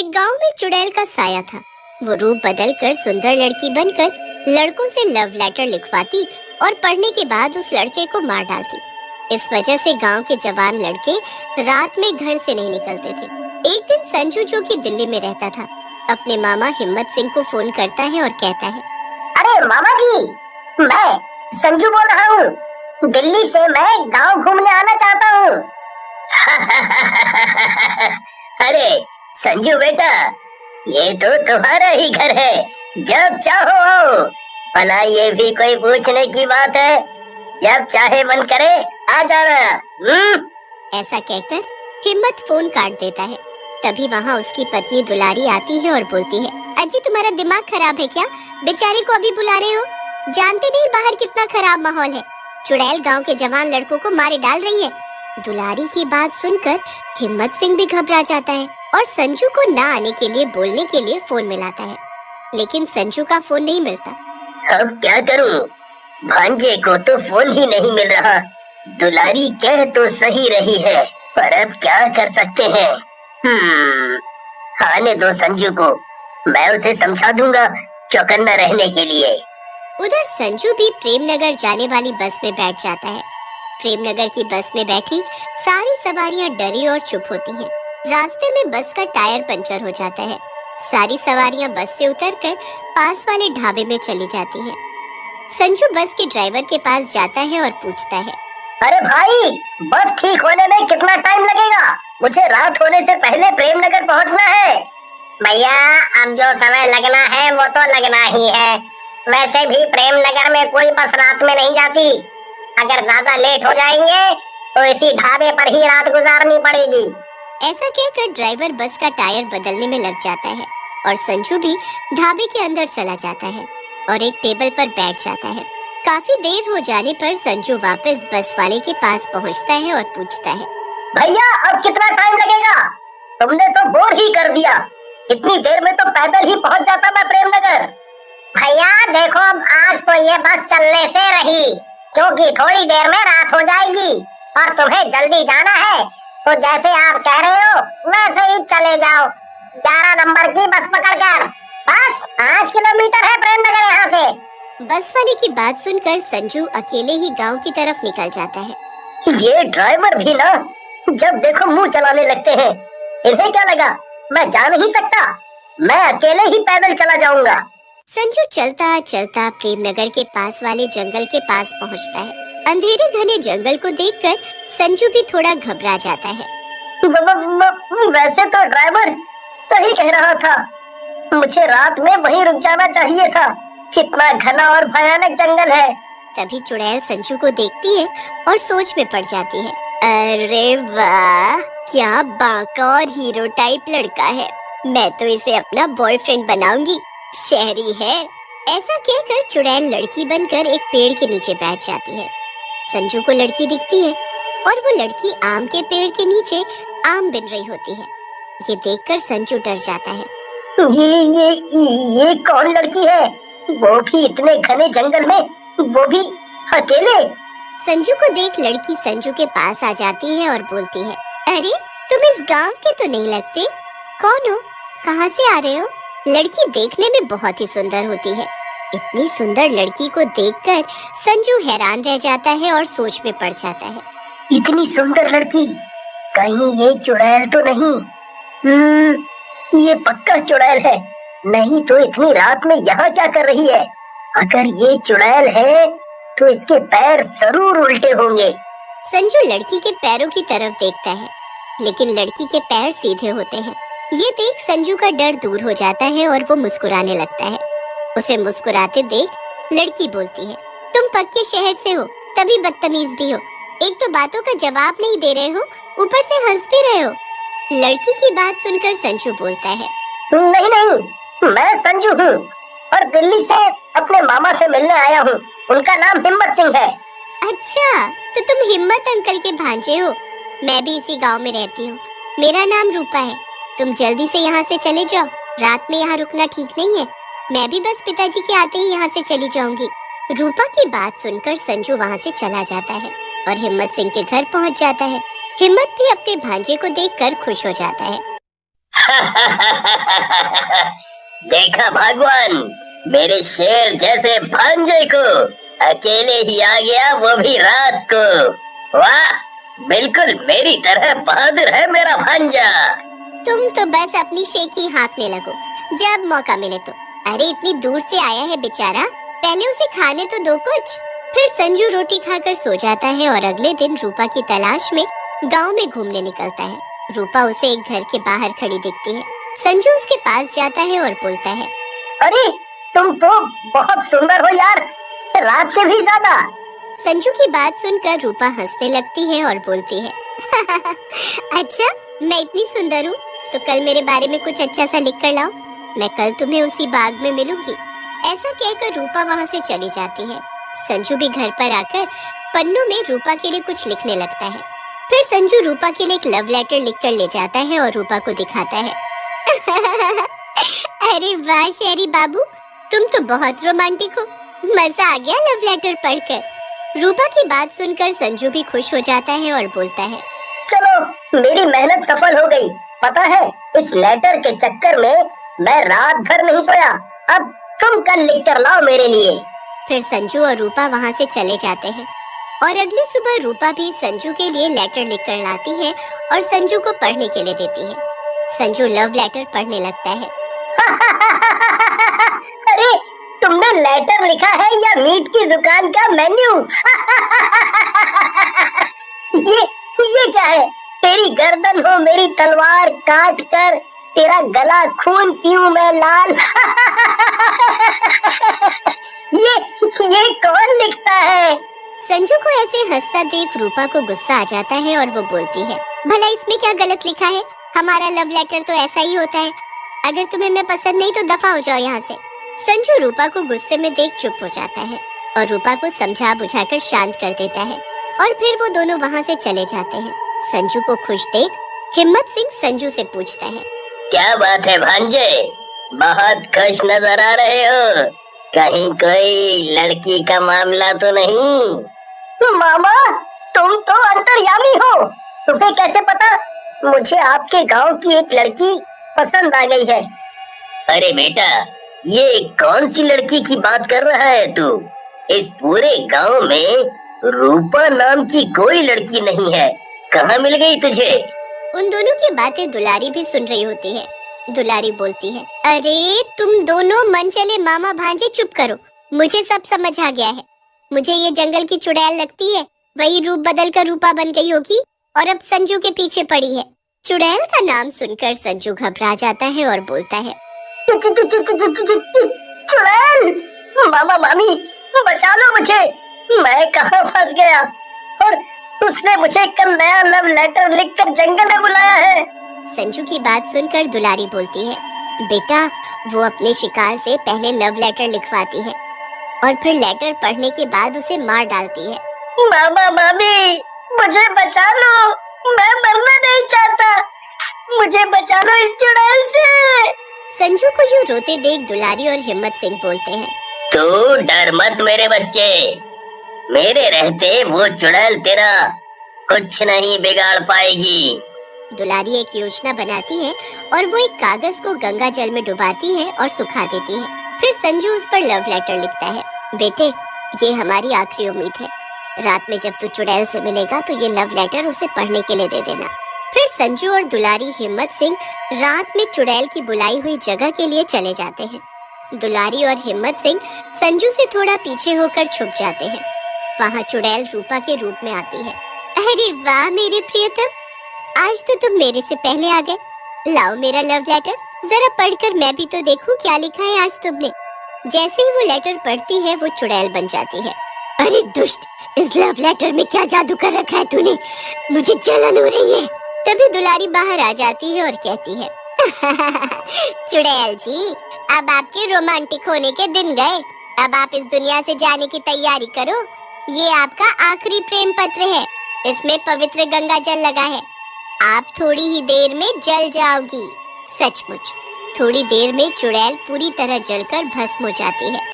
एक गांव में चुड़ैल का साया था। वो रूप बदलकर सुंदर लड़की बनकर लड़कों से लव लेटर लिखवाती और पढ़ने के बाद उस लड़के को मार डालती। इस वजह से गांव के जवान लड़के रात में घर से नहीं निकलते थे। एक दिन संजू, जो कि दिल्ली में रहता था, अपने मामा हिम्मत सिंह को फोन करता है और कहता है, अरे मामा जी, मैं संजू बोल रहा हूँ। दिल्ली से मैं गांव घूमने आना चाहता हूँ। अरे संजू बेटा, ये तो तुम्हारा ही घर है, जब चाहो आओ। भला ये भी कोई पूछने की बात है? जब चाहे मन करे आ जाना। ऐसा कहकर हिम्मत फोन काट देता है। तभी वहाँ उसकी पत्नी दुलारी आती है और बोलती है, अजी तुम्हारा दिमाग खराब है क्या? बेचारे को अभी बुला रहे हो? जानते नहीं बाहर कितना खराब माहौल है। चुड़ैल गांव के जवान लड़कों को मारे डाल रही है। दुलारी की बात सुनकर हिम्मत सिंह भी घबरा जाता है और संजू को ना आने के लिए बोलने के लिए फोन मिलाता है, लेकिन संजू का फोन नहीं मिलता। अब क्या करूं? भांजे को तो फोन ही नहीं मिल रहा। दुलारी कह तो सही रही है, पर अब क्या कर सकते हैं? आने दो संजू को, मैं उसे समझा दूंगा चौकन्ना रहने के लिए। उधर संजू भी प्रेमनगर जाने वाली बस में बैठ जाता है। प्रेमनगर की बस में बैठी सारी सवारियां डरी और चुप होती हैं। रास्ते में बस का टायर पंचर हो जाता है। सारी सवारियां बस से उतरकर पास वाले ढाबे में चली जाती हैं। संजू बस के ड्राइवर के पास जाता है और पूछता है, अरे भाई, बस ठीक होने में कितना टाइम लगेगा? मुझे रात होने से पहले प्रेमनगर पहुंचना है। भैया, अब जो समय लगना है वो तो लगना ही है। वैसे भी प्रेमनगर में कोई बस रात में नहीं जाती। अगर ज्यादा लेट हो जाएंगे तो इसी ढाबे पर ही रात गुजारनी पड़ेगी। ऐसा कहकर ड्राइवर बस का टायर बदलने में लग जाता है और संजू भी ढाबे के अंदर चला जाता है और एक टेबल पर बैठ जाता है। काफी देर हो जाने पर संजू वापस बस वाले के पास पहुंचता है और पूछता है, भैया अब कितना टाइम लगेगा? तुमने तो बोर ही कर दिया। इतनी देर में तो पैदल ही पहुंच जाता मैं प्रेमनगर। भैया देखो, आज तो ये बस चलने से रही, क्योंकि थोड़ी देर में रात हो जाएगी और तुम्हें जल्दी जाना है, तो जैसे आप कह रहे हो वैसे ही चले जाओ। 11 नंबर की बस पकड़कर। बस 5 किलोमीटर है प्रेमनगर यहाँ से। बस वाले की बात सुनकर संजू अकेले ही गांव की तरफ निकल जाता है। ये ड्राइवर भी ना, जब देखो मुंह चलाने लगते हैं। इन्हें क्या लगा मैं जा नहीं सकता? मैं अकेले ही पैदल चला जाऊंगा। संजू चलता चलता प्रेमनगर के पास वाले जंगल के पास पहुंचता है। अंधेरे घने जंगल को देखकर संजू भी थोड़ा घबरा जाता है। वैसे तो ड्राइवर सही कह रहा था, मुझे रात में वहीं रुक जाना चाहिए था। कितना घना और भयानक जंगल है। तभी चुड़ैल संजू को देखती है और सोच में पड़ जाती है। अरे वाह, क्या बांका और हीरो टाइप लड़का है। मैं तो इसे अपना बॉयफ्रेंड बनाऊंगी। शहरी है। ऐसा कहकर चुड़ैल लड़की बनकर एक पेड़ के नीचे बैठ जाती है। संजू को लड़की दिखती है और वो लड़की आम के पेड़ के नीचे आम बिन रही होती है। ये देखकर संजू डर जाता है। ये कौन लड़की है? वो भी इतने घने जंगल में, वो भी अकेले। संजू को देख लड़की संजू के पास आ जाती है और बोलती है, अरे तुम इस गांव के तो नहीं लगते। कौन हो? कहाँ से आ रहे हो? लड़की देखने में बहुत ही सुंदर होती है। इतनी सुंदर लड़की को देखकर संजू हैरान रह जाता है और सोच में पड़ जाता है। इतनी सुंदर लड़की, कहीं ये चुड़ैल तो नहीं? ये पक्का चुड़ैल है। नहीं तो इतनी रात में यहाँ क्या कर रही है? अगर ये चुड़ैल है तो इसके पैर जरूर उल्टे होंगे। संजू लड़की के पैरों की तरफ देखता है, लेकिन लड़की के पैर सीधे होते हैं। ये देख संजू का डर दूर हो जाता है और वो मुस्कुराने लगता है। उसे मुस्कुराते देख लड़की बोलती है, तुम पक्के शहर से हो, तभी बदतमीज भी हो। एक तो बातों का जवाब नहीं दे रहे हो, ऊपर से हंस भी रहे हो। लड़की की बात सुनकर संजू बोलता है, नहीं, मैं संजू हूँ और दिल्ली से अपने मामा से मिलने आया हूँ। उनका नाम हिम्मत सिंह है। अच्छा, तो तुम हिम्मत अंकल के भांजे हो। मैं भी इसी गांव में रहती हूँ। मेरा नाम रूपा है। तुम जल्दी से यहाँ से चले जाओ, रात में यहाँ रुकना ठीक नहीं है। मैं भी बस पिताजी के आते ही यहाँ से चली जाऊंगी। रूपा की बात सुनकर संजू वहाँ से चला जाता है और हिम्मत सिंह के घर पहुँच जाता है। हिम्मत भी अपने भांजे को देखकर खुश हो जाता है। देखा भगवान, मेरे शेर जैसे भांजे को अकेले ही आ गया, वो भी रात को। वाह, बिल्कुल मेरी तरह बहादुर है मेरा भांजा। तुम तो बस अपनी शेखी हाँकने लगो जब मौका मिले तो। अरे इतनी दूर से आया है बेचारा, पहले उसे खाने तो दो कुछ। फिर संजू रोटी खाकर सो जाता है और अगले दिन रूपा की तलाश में गांव में घूमने निकलता है। रूपा उसे एक घर के बाहर खड़ी दिखती है। संजू उसके पास जाता है और बोलता है, अरे तुम तो बहुत सुंदर हो यार, रात से भी ज्यादा। संजू की बात सुनकर रूपा हंसने लगती है और बोलती है, अच्छा मैं इतनी सुंदर हूँ तो कल मेरे बारे में कुछ अच्छा सा लिख कर लाओ, मैं कल तुम्हें उसी बाग में मिलूंगी। ऐसा कहकर रूपा वहाँ से चली जाती है। संजू भी घर पर आकर पन्नों में रूपा के लिए कुछ लिखने लगता है। फिर संजू रूपा के लिए एक लव लेटर लिखकर ले जाता है और रूपा को दिखाता है। अरे वाह शेरी बाबू, तुम तो बहुत रोमांटिक हो, मजा आ गया लव लेटर पढ़कर। रूपा की बात सुनकर संजू भी खुश हो जाता है और बोलता है, चलो मेरी मेहनत सफल हो गई। पता है इस लेटर के चक्कर में मैं रात भर नहीं सोया। अब तुम कल लिख कर लाओ मेरे लिए। फिर संजू और रूपा वहाँ से चले जाते हैं और अगली सुबह रूपा भी संजू के लिए लेटर लिखकर लाती है और संजू को पढ़ने के लिए देती है। संजू लव लेटर पढ़ने लगता है। अरे तुमने लेटर लिखा है या मीट की दुकान का मेन्यू? ये क्या है? तेरी गर्दन हो मेरी तलवार, काट कर तेरा गला खून पीऊं मैं लाल। ये कौन लिखता है? संजू को ऐसे हंसता देख रूपा को गुस्सा आ जाता है और वो बोलती है, भला इसमें क्या गलत लिखा है? हमारा लव लेटर तो ऐसा ही होता है। अगर तुम्हें मैं पसंद नहीं तो दफा हो जाओ यहाँ से। संजू रूपा को गुस्से में देख चुप हो जाता है और रूपा को समझा बुझाकर शांत कर देता है और फिर वो दोनों वहाँ से चले जाते हैं। संजू को खुश देख हिम्मत सिंह संजू से पूछता है, क्या बात है भांजे, बहुत खुश नजर आ रहे हो, कहीं कोई लड़की का मामला तो नहीं? मामा तुम तो अंतर्यामी हो, तुम्हें कैसे पता? मुझे आपके गांव की एक लड़की पसंद आ गई है। अरे बेटा, ये कौन सी लड़की की बात कर रहा है तू? इस पूरे गांव में रूपा नाम की कोई लड़की नहीं है, कहाँ मिल गई तुझे? उन दोनों की बातें दुलारी भी सुन रही होती है। दुलारी बोलती है, अरे तुम दोनों मन चले मामा भांजे चुप करो, मुझे सब समझ आ गया है। मुझे ये जंगल की चुड़ैल लगती है, वही रूप बदल कर रूपा बन गई होगी और अब संजू के पीछे पड़ी है। चुड़ैल का नाम सुनकर संजू घबरा जाता है और बोलता है, चुड़ैल, मामा मामी बचा लो मुझे, मैं कहाँ फंस गया? और उसने मुझे कल नया लव लेटर लिखकर जंगल में बुलाया है। संजू की बात सुनकर दुलारी बोलती है, बेटा वो अपने शिकार से पहले लव लेटर लिखवाती है और फिर लेटर पढ़ने के बाद उसे मार डालती है। मामा मामी मुझे बचा लो, मैं मरना नहीं चाहता, मुझे बचा लो इस चुड़ैल से। संजू को यूँ रोते देख दुलारी और हिम्मत सिंह बोलते हैं, तू डर मत मेरे बच्चे, मेरे रहते वो चुड़ैल तेरा कुछ नहीं बिगाड़ पाएगी। दुलारी एक योजना बनाती है और वो एक कागज को गंगा जल में डुबाती है और सुखा देती है। फिर संजू उस पर लव लेटर लिखता है, बेटे ये हमारी आखिरी उम्मीद है, रात में जब तू चुड़ैल से मिलेगा तो ये लव लेटर उसे पढ़ने के लिए दे देना। फिर संजू और दुलारी हिम्मत सिंह रात में चुड़ैल की बुलाई हुई जगह के लिए चले जाते हैं। दुलारी और हिम्मत सिंह संजू से थोड़ा पीछे होकर छुप जाते हैं। वहाँ चुड़ैल रूपा के रूप में आती है। अरे वाह मेरे प्रियतम, आज तो तुम मेरे से पहले आ गए। लाओ मेरा लव लेटर, जरा पढ़कर मैं भी तो देखूं क्या लिखा है आज तुमने। जैसे ही वो लेटर पढ़ती है वो चुड़ैल बन जाती है। अरे दुष्ट, इस लव लेटर में क्या जादू कर रखा है तूने, मुझे जलन हो रही है। तभी दुलारी बाहर आ जाती है और कहती है, चुड़ैल जी अब आपके रोमांटिक होने के दिन गए, अब आप इस दुनिया से जाने की तैयारी करो। ये आपका आखिरी प्रेम पत्र है, इसमें पवित्र गंगा जल लगा है, आप थोड़ी ही देर में जल जाओगी। सचमुच थोड़ी देर में चुड़ैल पूरी तरह जलकर भस्म हो जाती है।